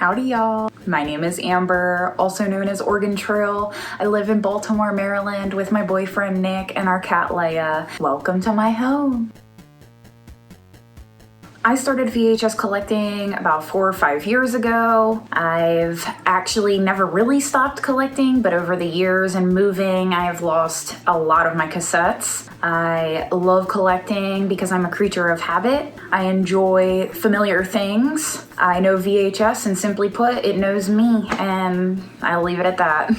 Howdy y'all. My name is Amber, also known as Oregon Trail. I live in Baltimore, Maryland with my boyfriend Nick and our cat Leia. Welcome to my home. I started VHS collecting about 4 or 5 years ago. I've actually never really stopped collecting, but over the years and moving, I have lost a lot of my cassettes. I love collecting because I'm a creature of habit. I enjoy familiar things. I know VHS, and simply put, it knows me, and I'll leave it at that.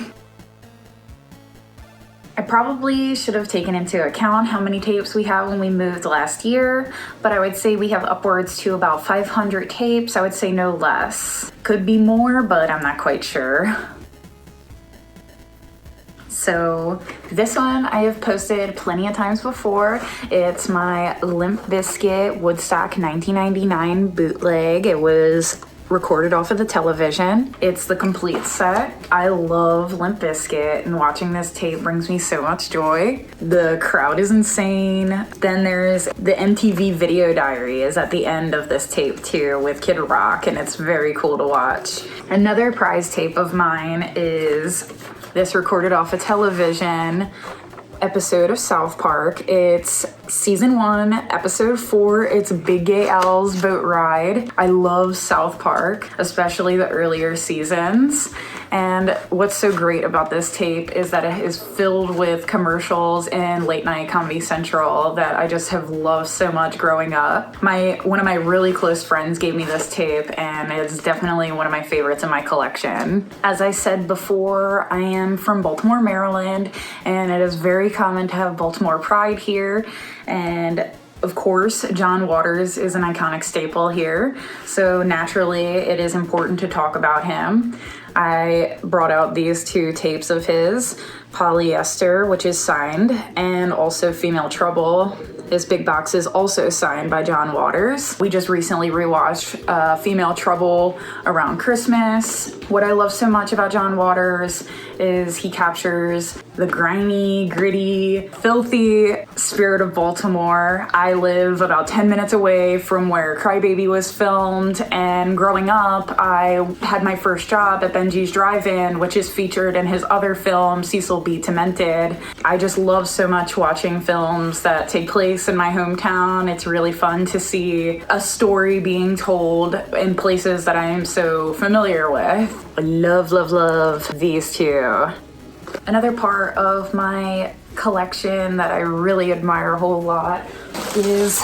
I probably should have taken into account how many tapes we have when we moved last year, but I would say we have upwards to about 500 tapes. I would say no less. Could be more, but I'm not quite sure. So this one I have posted plenty of times before. It's my Limp Bizkit Woodstock 1999 bootleg. It was recorded off of the television. It's the complete set. I love Limp Bizkit, and watching this tape brings me so much joy. The crowd is insane. Then there's the MTV Video Diary is at the end of this tape too with Kid Rock, and it's very cool to watch. Another prize tape of mine is this recorded off a television episode of South Park. It's season 1, episode 4. It's Big Gay Al's boat ride. I love South Park, especially the earlier seasons. And what's so great about this tape is that it is filled with commercials and late night Comedy Central that I just have loved so much growing up. One of my really close friends gave me this tape, and it's definitely one of my favorites in my collection. As I said before, I am from Baltimore, Maryland, and it is very common to have Baltimore pride here. And of course, John Waters is an iconic staple here, so naturally it is important to talk about him. I brought out these 2 tapes of his, Polyester, which is signed, and also Female Trouble. This big box is also signed by John Waters. We just recently rewatched Female Trouble around Christmas. What I love so much about John Waters is he captures the grimy, gritty, filthy spirit of Baltimore. I live about 10 minutes away from where Crybaby was filmed, and growing up, I had my first job at Benji's Drive-In, which is featured in his other film, Cecil B. Demented. I just love so much watching films that take place in my hometown. It's really fun to see a story being told in places that I am so familiar with. I love, love, love these 2. Another part of my collection that I really admire a whole lot is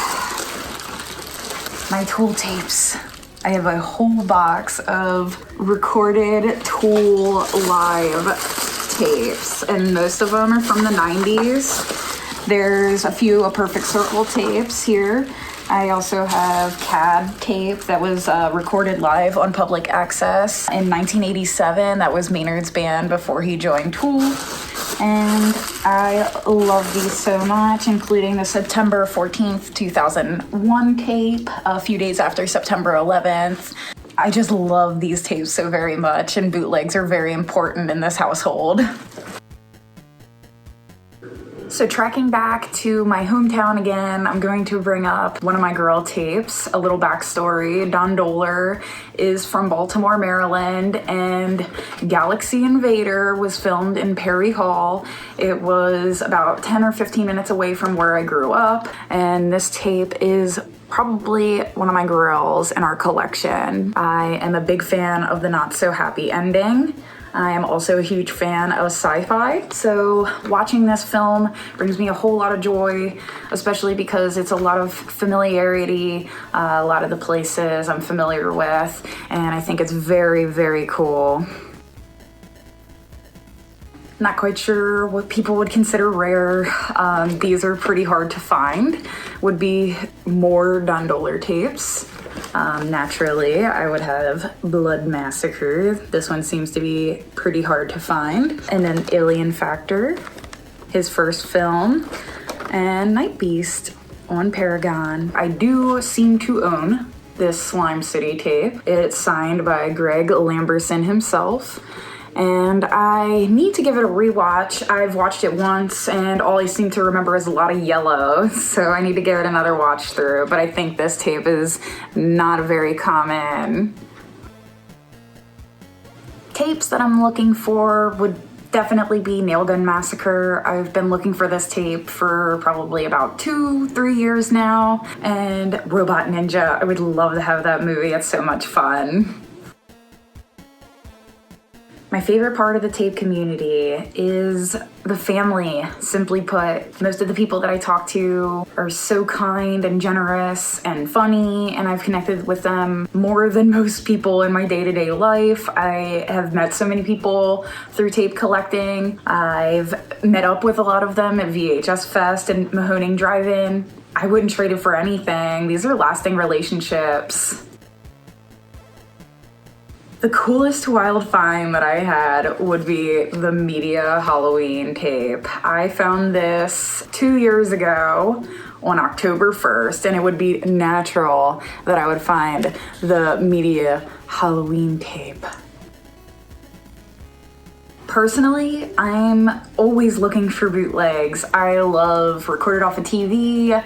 my Tool tapes. I have a whole box of recorded Tool live tapes, and most of them are from the 90s. There's a few A Perfect Circle tapes here. I also have CAD tape that was recorded live on Public Access in 1987. That was Maynard's band before he joined Tool. And I love these so much, including the September 14th, 2001 tape, a few days after September 11th. I just love these tapes so very much, and bootlegs are very important in this household. So tracking back to my hometown again, I'm going to bring up one of my girl tapes, a little backstory. Don Doler is from Baltimore, Maryland, and Galaxy Invader was filmed in Perry Hall. It was about 10 or 15 minutes away from where I grew up, and this tape is probably one of my grails in our collection. I am a big fan of the Not So Happy Ending. I am also a huge fan of sci-fi, so watching this film brings me a whole lot of joy, especially because it's a lot of familiarity, a lot of the places I'm familiar with, and I think it's very, very cool. Not quite sure what people would consider rare. These are pretty hard to find. Would be more Don Doler tapes. Naturally, I would have Blood Massacre. This one seems to be pretty hard to find. And then Alien Factor, his first film, and Night Beast on Paragon. I do seem to own this Slime City tape. It's signed by Greg Lamberson himself. And I need to give it a rewatch. I've watched it once and all I seem to remember is a lot of yellow, so I need to give it another watch through, but I think this tape is not very common. Tapes that I'm looking for would definitely be Nail Gun Massacre. I've been looking for this tape for probably about 2-3 years now. And Robot Ninja, I would love to have that movie. It's so much fun. My favorite part of the tape community is the family. Simply put, most of the people that I talk to are so kind and generous and funny, and I've connected with them more than most people in my day-to-day life. I have met so many people through tape collecting. I've met up with a lot of them at VHS Fest and Mahoning Drive-In. I wouldn't trade it for anything. These are lasting relationships. The coolest wild find that I had would be the Media Halloween tape. I found this 2 years ago on October 1st, and it would be natural that I would find the Media Halloween tape. Personally, I'm always looking for bootlegs. I love recorded off of TV,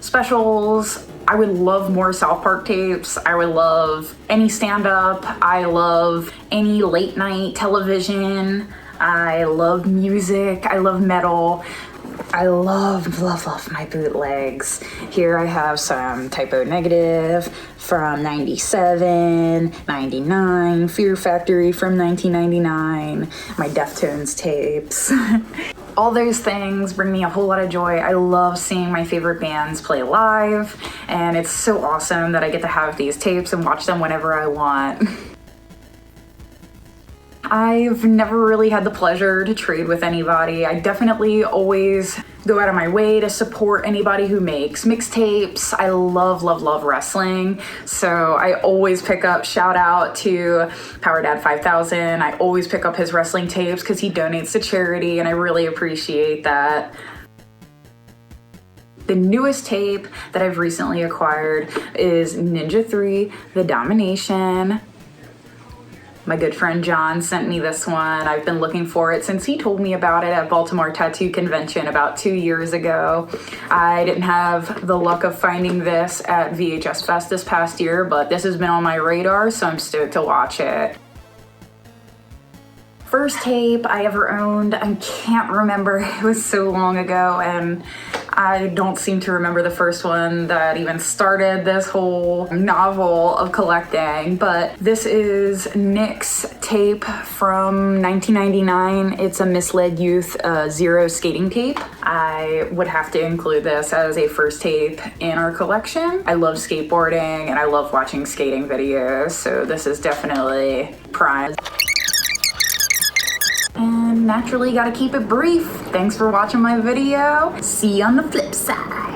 specials. I would love more South Park tapes. I would love any stand-up. I love any late night television. I love music. I love metal. I love my bootlegs. Here I have some Typo Negative from 97, 99, Fear Factory from 1999, my Deftones tapes. All those things bring me a whole lot of joy. I love seeing my favorite bands play live, and it's so awesome that I get to have these tapes and watch them whenever I want. I've never really had the pleasure to trade with anybody. I definitely always go out of my way to support anybody who makes mixtapes. I love wrestling, so I always pick up, shout out to Power Dad 5000. I always pick up his wrestling tapes because he donates to charity, and I really appreciate that. The newest tape that I've recently acquired is Ninja 3, The Domination. My good friend John sent me this one. I've been looking for it since he told me about it at Baltimore Tattoo Convention about 2 years ago. I didn't have the luck of finding this at VHS Fest this past year, but this has been on my radar, so I'm stoked to watch it. First tape I ever owned, I can't remember, it was so long ago, and I don't seem to remember the first one that even started this whole novel of collecting, but this is Nick's tape from 1999. It's a Misled Youth Zero skating tape. I would have to include this as a first tape in our collection. I love skateboarding and I love watching skating videos, so this is definitely prime. And naturally, gotta keep it brief. Thanks for watching my video. See you on the flip side.